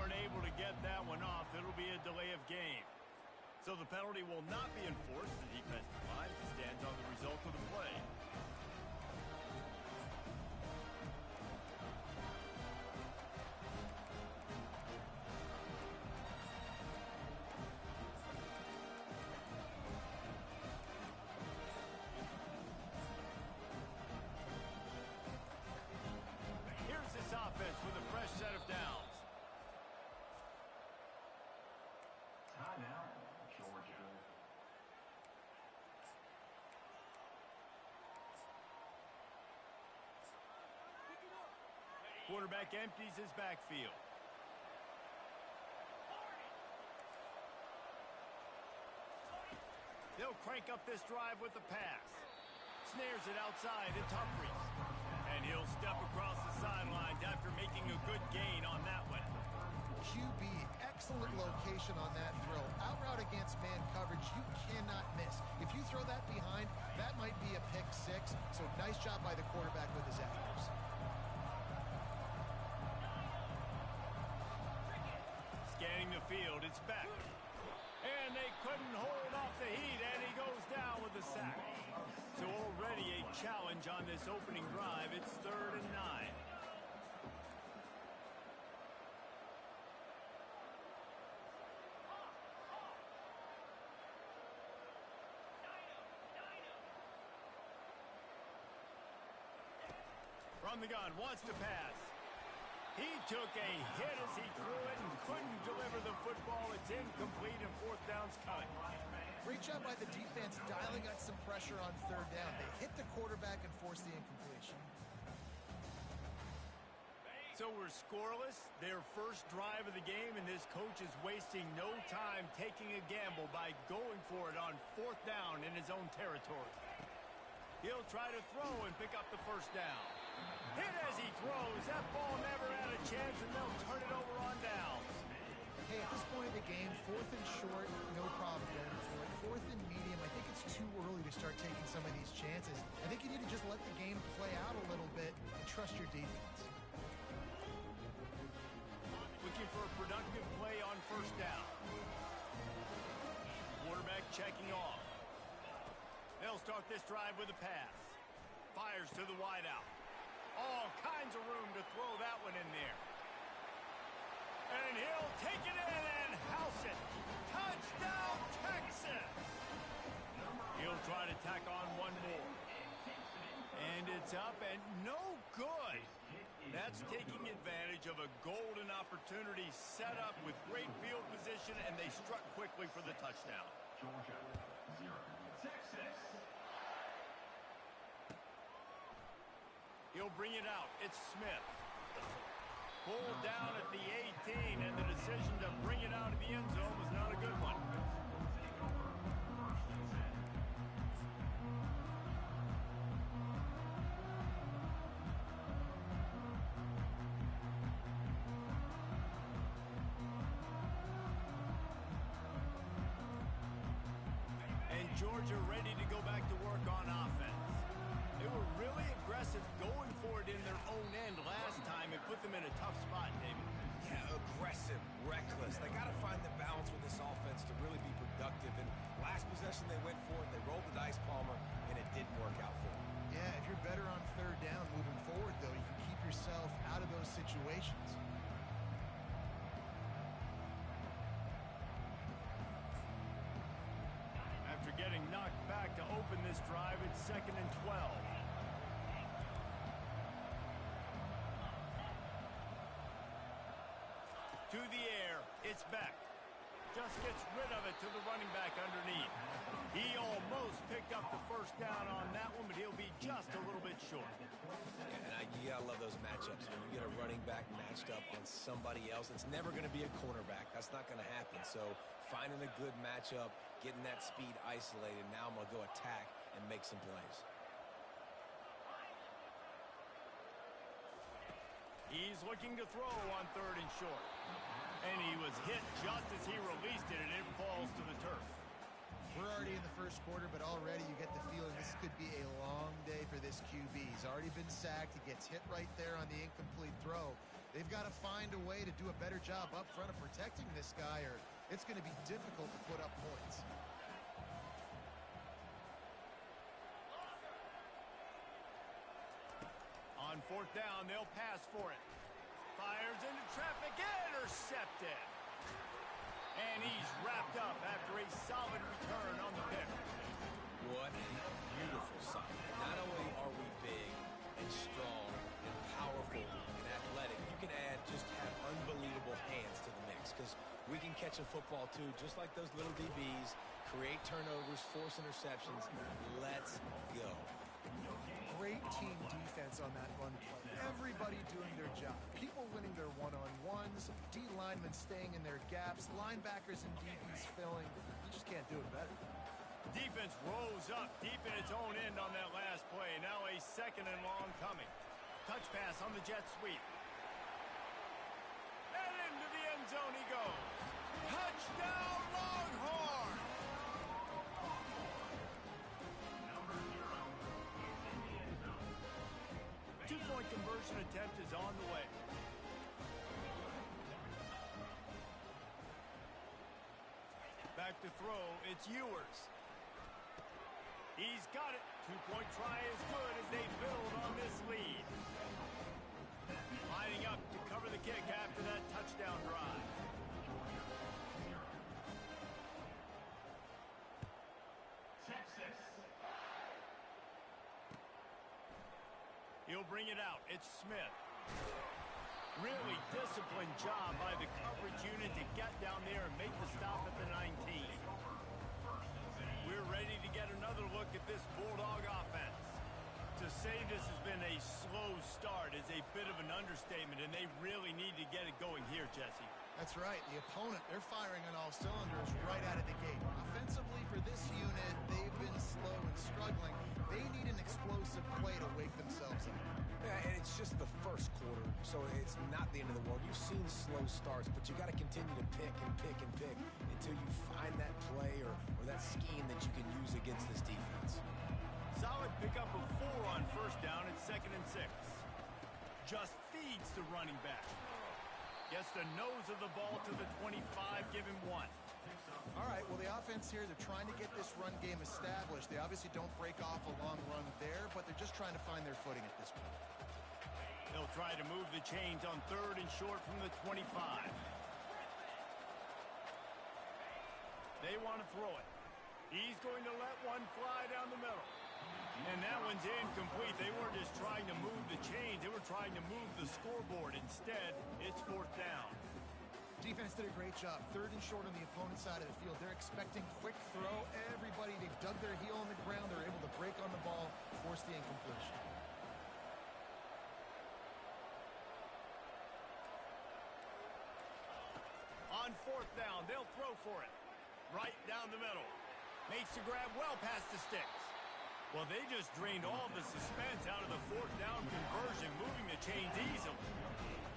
weren't able to get that one off. It'll be a delay of game. So the penalty will not be enforced. The defensive line stands on the result of the play. Here's this offense with a fresh set of downs. Timeout, Georgia. Quarterback empties his backfield. They'll crank up this drive with the pass. Snares it outside. It's Humphries. And he'll step across the sidelines after making a good gain on that one. QB, excellent location on that throw. Out route against man coverage, you cannot miss. If you throw that behind, that might be a pick six. So nice job by the quarterback with his accuracy. Scanning the field, it's back. And they couldn't hold off the heat, and he goes down with a sack. So already a challenge on this opening drive. It's 3rd and 9. From the gun, wants to pass. He took a hit as he threw it and couldn't deliver the football. It's incomplete and 4th down's coming. Great job by the defense dialing out some pressure on 3rd down. They hit the quarterback and forced the incompletion. So we're scoreless. Their first drive of the game, and this coach is wasting no time taking a gamble by going for it on 4th down in his own territory. He'll try to throw and pick up the 1st down. Hit as he throws. That ball never had a chance, and they'll turn it over on downs. Hey, at this point of the game, 4th and short, no problem going for it. 4th and medium, I think it's too early to start taking some of these chances. I think you need to just let the game play out a little bit and trust your defense. Looking for a productive play on 1st down. Quarterback checking off. They'll start this drive with a pass. Fires to the wideout. All kinds of room to throw that one in there. And he'll take it in and house it. Touchdown, Texas! He'll try to tack on one more. And it's up and no good. That's taking advantage of a golden opportunity set up with great field position, and they struck quickly for the touchdown. Georgia, 0. Texas. He'll bring it out. It's Smith. Pulled down at the 18, and the decision to bring it out of the end zone was not a good one. And Georgia ready to go back to work on offense. They were really aggressive going for it in their own end last time and put them in a tough spot, David. Yeah, aggressive, reckless. They got to find the balance with this offense to really be productive. And last possession they went for it, they rolled the dice, Palmer, and it didn't work out for them. Yeah, if you're better on 3rd down moving forward, though, you can keep yourself out of those situations. After getting knocked back to open this drive, it's 2nd and 12. To the air, it's Beck. Just gets rid of it to the running back underneath. He almost picked up the 1st down on that one, but he'll be just a little bit short. And you gotta love those matchups. When you get a running back matched up on somebody else, it's never going to be a cornerback. That's not going to happen. So finding a good matchup, getting that speed isolated, now I'm going to go attack and make some plays. He's looking to throw on 3rd and short. And he was hit just as he released it, and it falls to the turf. We're already in the 1st quarter, but already you get the feeling this could be a long day for this QB. He's already been sacked. He gets hit right there on the incomplete throw. They've got to find a way to do a better job up front of protecting this guy, or it's going to be difficult to put up points. On fourth down, they'll pass for it. Fires into traffic, intercepted. And he's wrapped up after a solid return on the pick. What a beautiful sight. Not only are we big and strong and powerful and athletic, you can just have unbelievable hands to the mix, because we can catch a football too, just like those little DBs, create turnovers, force interceptions. Let's go. Great team defense on that run play. Everybody doing their job. People winning their one-on-ones, D linemen staying in their gaps, linebackers and DBs filling. You just can't do it better. Defense rose up deep in its own end on that last play. Now a second and long coming. Touch pass on the jet sweep. And into the end zone he goes. Touchdown Longhorn! Two-point conversion attempt is on the way. Back to throw, it's Ewers. He's got it. Two-point try is good as they build on this lead. Lining up to cover the kick after that touchdown drive. Texas. He'll bring it out. It's Smith. Really disciplined job by the coverage unit to get down there and make the stop at the 19. We're ready to get another look at this Bulldog offense. To say this has been a slow start is a bit of an understatement, and they really need to get it going here, Jesse. That's right. The opponent, they're firing on all cylinders right out of the gate. Offensively for this unit, they've been slow and struggling. They need an explosive play to wake themselves up. Yeah, and it's just the first quarter, so it's not the end of the world. You've seen slow starts, but you got to continue to pick and pick and pick until you find that play or that scheme that you can use against this defense. Solid pickup of 4 on first down at 2nd and 6. Just feeds the running back. Gets the nose of the ball to the 25, give him 1. All right, well, the offense here, they're trying to get this run game established. They obviously don't break off a long run there, but they're just trying to find their footing at this point. They'll try to move the chains on 3rd and short from the 25. They want to throw it. He's going to let one fly down the middle. And that one's incomplete. They weren't just trying to move the chains. They were trying to move the scoreboard. Instead, it's 4th down. Defense did a great job. 3rd and short on the opponent's side of the field. They're expecting quick throw. Everybody, they've dug their heel on the ground. They're able to break on the ball, force the incompletion. On 4th down, they'll throw for it. Right down the middle. Makes the grab well past the sticks. Well, they just drained all the suspense out of the 4th down conversion, moving the chains easily.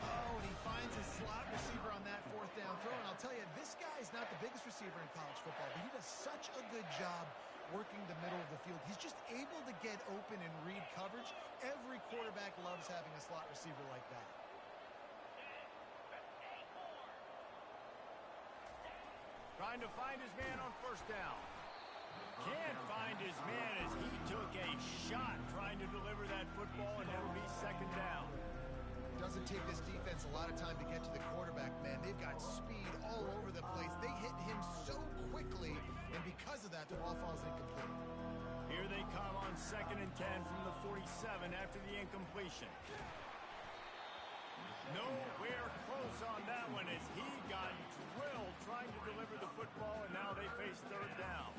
Oh, and he finds his slot receiver on that 4th down throw. And I'll tell you, this guy is not the biggest receiver in college football, but he does such a good job working the middle of the field. He's just able to get open and read coverage. Every quarterback loves having a slot receiver like that. Trying to find his man on 1st down. Can't find his man as he took a shot trying to deliver that football, and it'll be 2nd down. Doesn't take this defense a lot of time to get to the quarterback, man. They've got speed all over the place. They hit him so quickly, and because of that, the ball falls incomplete. Here they come on 2nd and 10 from the 47 after the incompletion. Nowhere close on that one as he got drilled trying to deliver the football, and now they face 3rd down.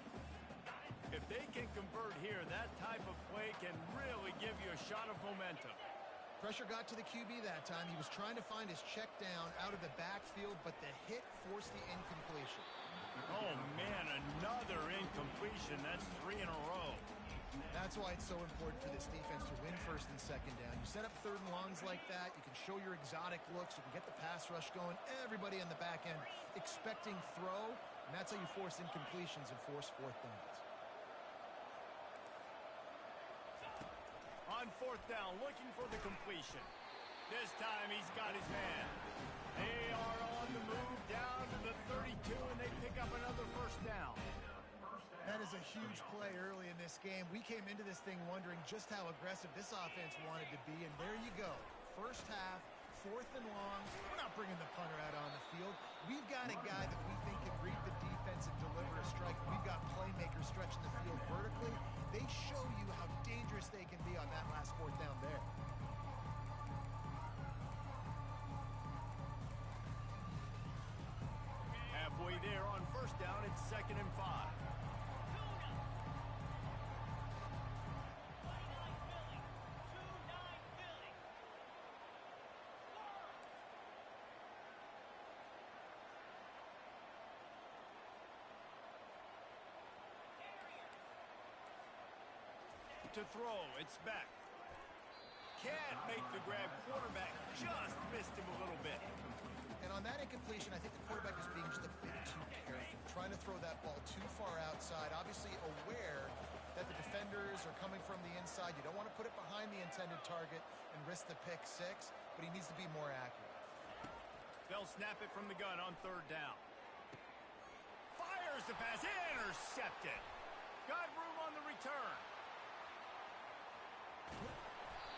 If they can convert here, that type of play can really give you a shot of momentum. Pressure got to the QB that time. He was trying to find his check down out of the backfield, but the hit forced the incompletion. Oh, man, another incompletion. That's 3 in a row. That's why it's so important for this defense to win 1st and 2nd down. You set up 3rd and longs like that, you can show your exotic looks, you can get the pass rush going, everybody on the back end expecting throw, and that's how you force incompletions and force 4th downs. On 4th down, looking for the completion. This time he's got his man. They are on the move down to the 32, and they pick up another first down. That is a huge play early in this game. We came into this thing wondering just how aggressive this offense wanted to be, and there you go. First half, 4th and long. We're not bringing the punter out on the field. We've got a guy that we think can read the defense and deliver a strike. We've got playmakers stretching the field vertically. They show you how dangerous they can be on that last 4th down there. Halfway there on first down, it's 2nd and 5. To throw, it's back. Can't make the grab. Quarterback just missed him a little bit. And on that incompletion, I think the quarterback is being just a bit too careful, trying to throw that ball too far outside, obviously aware that the defenders are coming from the inside. You don't want to put it behind the intended target and risk the pick 6, but he needs to be more accurate. They'll snap it from the gun on 3rd down. Fires the pass, intercepted. Got room on the return.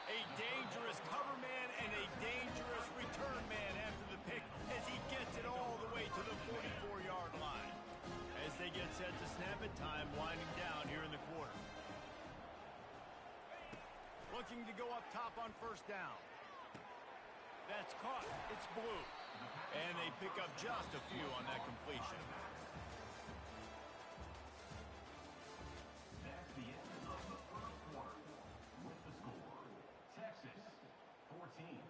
A dangerous cover man and a dangerous return man after the pick as he gets it all the way to the 44-yard line. As they get set to snap it, time winding down here in the quarter. Looking to go up top on first down. That's caught. It's blue. And they pick up just a few on that completion. That's the end of the first quarter. With the score, Texas 14,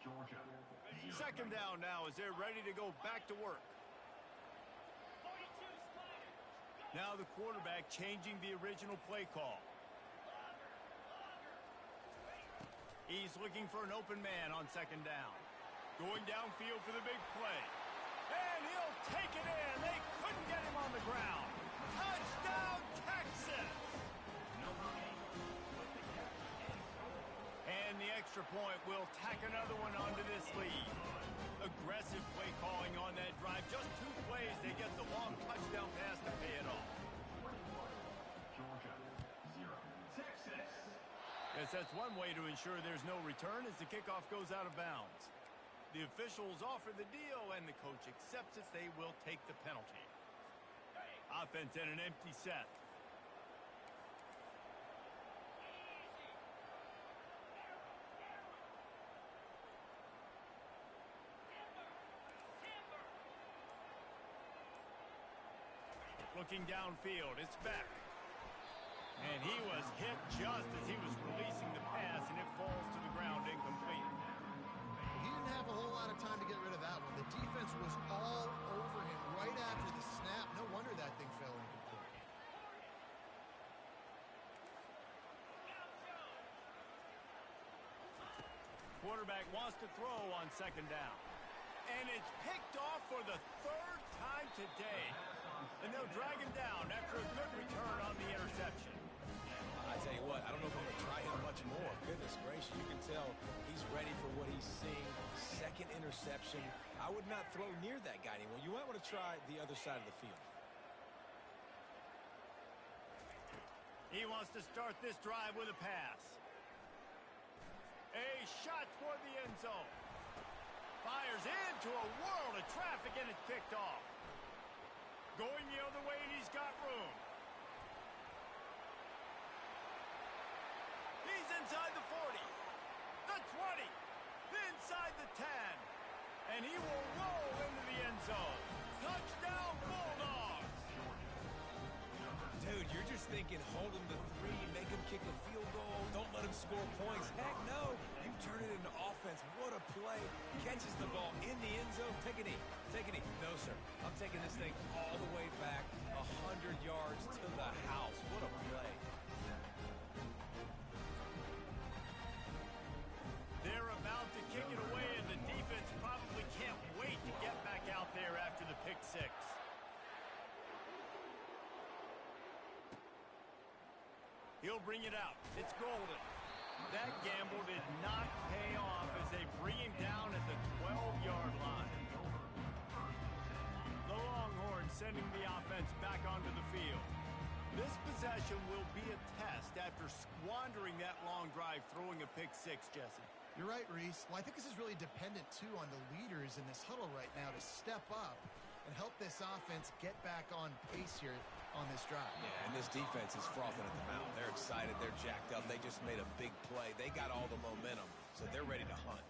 Georgia 0. 2nd down now as they're ready to go back to work. Now the quarterback changing the original play call. He's looking for an open man on 2nd down. Going downfield for the big play. And he'll take it in. They couldn't get him on the ground. Touchdown, Texas! And the extra point will tack another one onto this lead. Aggressive play calling on that drive. Just 2 plays, they get the long touchdown pass to pay it off. Georgia 0, Texas. Yes, that's one way to ensure there's no return as the kickoff goes out of bounds. The officials offer the deal, and the coach accepts it. They will take the penalty. Offense in an empty set. Looking downfield, it's back. And he was hit just as he was releasing the pass, and it falls to the ground incomplete. He didn't have a whole lot of time to get rid of that one. The defense was all over him right after the snap. No wonder that thing fell incomplete. Quarterback wants to throw on 2nd down. And it's picked off for the 3rd time today. And they'll drag him down after a good return on the interception. I tell you what, I don't know if I'm going to try him much more. Goodness gracious, you can tell he's ready for what he's seeing. 2nd interception. I would not throw near that guy anymore. You might want to try the other side of the field. He wants to start this drive with a pass. A shot toward the end zone. Fires into a world of traffic, and it's picked off. Going the other way, and he's got room. He's inside the 40, the 20, inside the 10, and he will roll into the end zone. Touchdown, Bulldogs! Dude, you're just thinking hold him to 3, make him kick a field goal, don't let him score points. Heck no, you turn it into offense. What a play. Catches the ball in the end zone. Take a knee. Take a knee. No, sir. I'm taking this thing all the way back 100 yards to the house. What a play. They're about to kick it away, and the defense probably can't wait to get back out there after the pick 6. He'll bring it out. It's golden. That gamble did not pay off as they breathe possession will be a test after squandering that long drive throwing a pick six, Jesse. You're right, Reese. Well, I think this is really dependent, too, on the leaders in this huddle right now to step up and help this offense get back on pace here on this drive. Yeah, and this defense is frothing at the mouth. They're excited. They're jacked up. They just made a big play. They got all the momentum, so they're ready to hunt.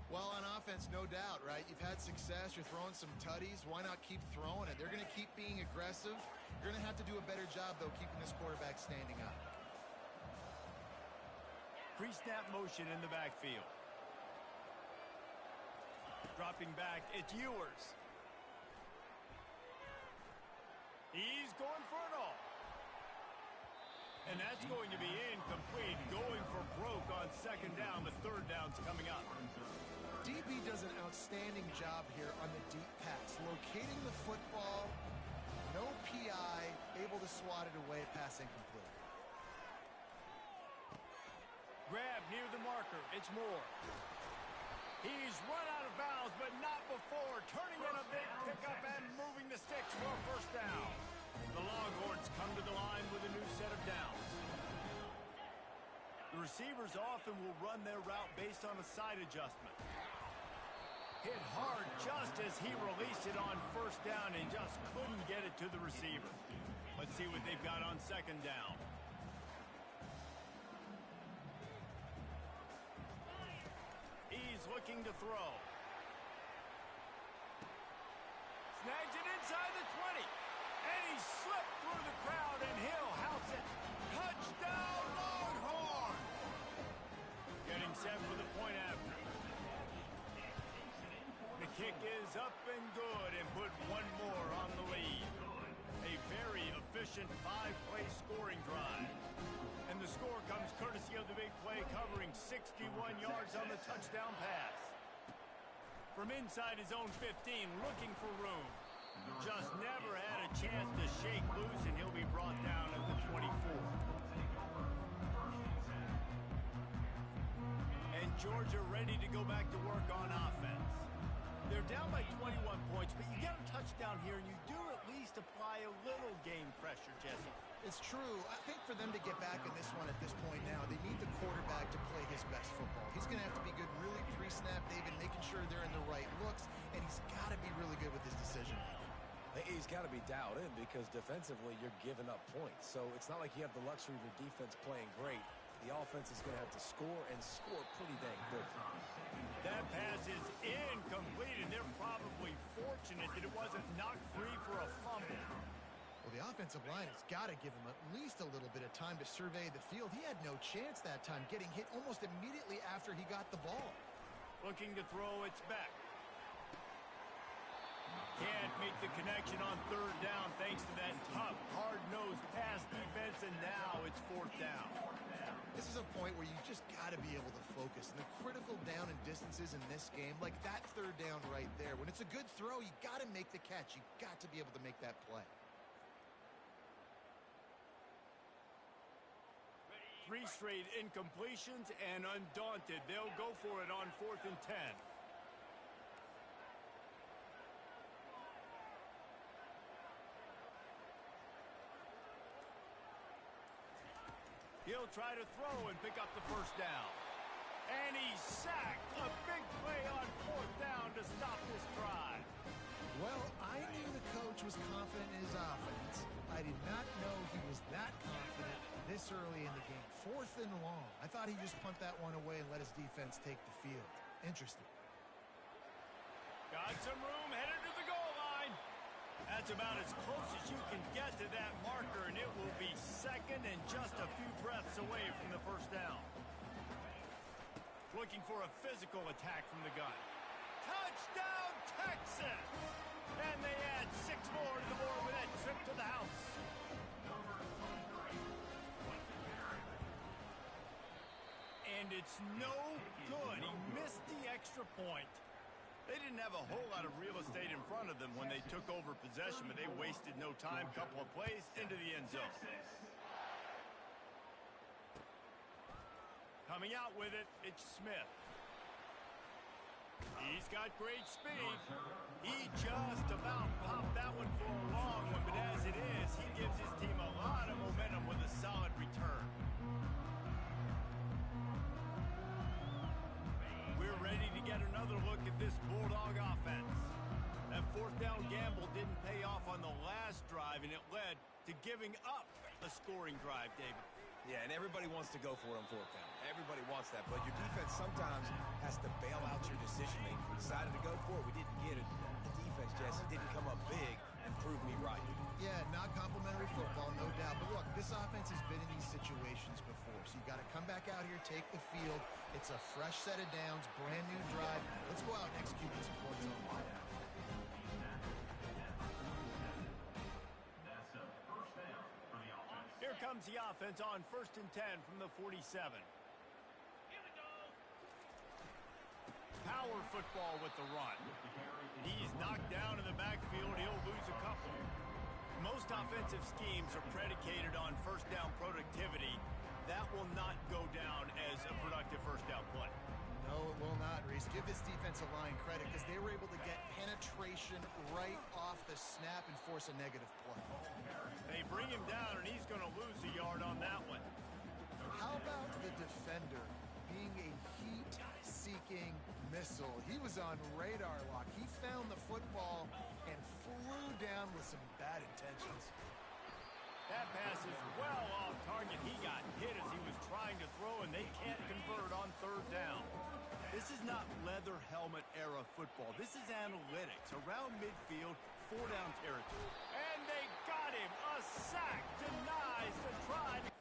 Well, on offense, no doubt, right? You've had success. You're throwing some tutties. Why not keep throwing it? They're going to keep being aggressive. You're going to have to do a better job, though, keeping this quarterback standing up. Pre-snap motion in the backfield. Dropping back, it's Ewers. He's going for it all. And that's going to be incomplete. Going for broke on second down. The third down's coming up. DB does an outstanding job here on the deep pass. Locating the football, no PI, able to swat it away, pass incomplete. Grab near the marker. It's Moore. He's run out of bounds, but not before. Turning in a big pickup and moving the sticks for a first down. The Longhorns come to the line with a new set of downs. The receivers often will run their route based on a side adjustment. Hit hard just as he released it on first down and just couldn't get it to the receiver. Let's see what they've got on second down. He's looking to throw. Snags it inside the 20. And he slipped through the crowd and he'll house it. Touchdown Longhorn! Getting set for the point after. The kick is up and good and put one more on the lead. A very efficient five-play scoring drive. And the score comes courtesy of the big play covering 61 yards on the touchdown pass. From inside his own 15, looking for room. Just never had a chance to shake loose, and he'll be brought down at the 24. And Georgia ready to go back to work on offense. They're down by 21 points, but you get a touchdown here, and you do at least apply a little game pressure, Jesse. It's true. I think for them to get back in this one at this point now, they need the quarterback to play his best football. He's going to have to be good really pre-snap, David, making sure they're in the right looks, and he's got to be really good with his decision-making. He's got to be dialed in because defensively you're giving up points. So it's not like you have the luxury of your defense playing great. The offense is going to have to score and score pretty dang quickly. That pass is incomplete, and they're probably fortunate that it wasn't knocked free for a fumble. Well, the offensive line has got to give him at least a little bit of time to survey the field. He had no chance that time, getting hit almost immediately after he got the ball. Looking to throw, it's back. Can't make the connection on third down thanks to that tough, hard-nosed pass defense, and now it's fourth down. This is a point where you just got to be able to focus. And the critical down and distances in this game, like that third down right there, when it's a good throw, you got to make the catch. You got to be able to make that play. 3 straight incompletions, and undaunted, they'll go for it on 4th and 10. He'll try to throw and pick up the first down. And he's sacked. A big play on 4th down to stop this drive. Well, I knew the coach was confident in his offense. I did not know he was that confident this early in the game. 4th and long. I thought he'd just punt that one away and let his defense take the field. Interesting. Got some room, headed to the goal line. That's about as close as you can get to that marker, and it will be second and just a few breaths away from the first down. Looking for a physical attack from the gun. Touchdown, Texas! And they add 6 more to the board with that trip to the house. And it's no good. He missed the extra point. They didn't have a whole lot of real estate in front of them when they took over possession, but they wasted no time. Couple of plays into the end zone. Coming out with it, it's Smith. He He's got great speed. He just about popped that one for a long one, but as it is, he gives his team a lot of momentum with a solid return. We're ready to get another look at this Bulldog offense. That fourth down gamble didn't pay off on the last drive, and it led to giving up a scoring drive, David. Yeah, and everybody wants to go for it on fourth down. Everybody wants that, but your defense sometimes has to bail out your decision-making. We decided to go for it. We didn't get it. The defense, Jesse, didn't come up big and prove me right. Yeah, not complimentary football, no doubt. But look, this offense has been in these situations before, so you got to come back out here, take the field. It's a fresh set of downs, brand new drive. Let's go out and execute these points on the line. That's a first down for the offense. Here comes the offense on 1st and 10 from the 47. Power football with the run. He's knocked down in the backfield. He'll lose a couple. Most offensive schemes are predicated on first down productivity. That will not go down as a productive first down play. No, it will not, Reese. Give this defensive line credit because they were able to get penetration right off the snap and force a negative play. They bring him down, and he's going to lose a yard on that one. How about the defender being a heat-seeking missile? He was on radar lock. He found the football and flew down with some bad intentions. That pass is well off target. He got hit as he was trying to throw, and they can't convert on 3rd down. This is not leather helmet era football. This is analytics. Around midfield, 4-down territory. And they got him. A sack denies the try to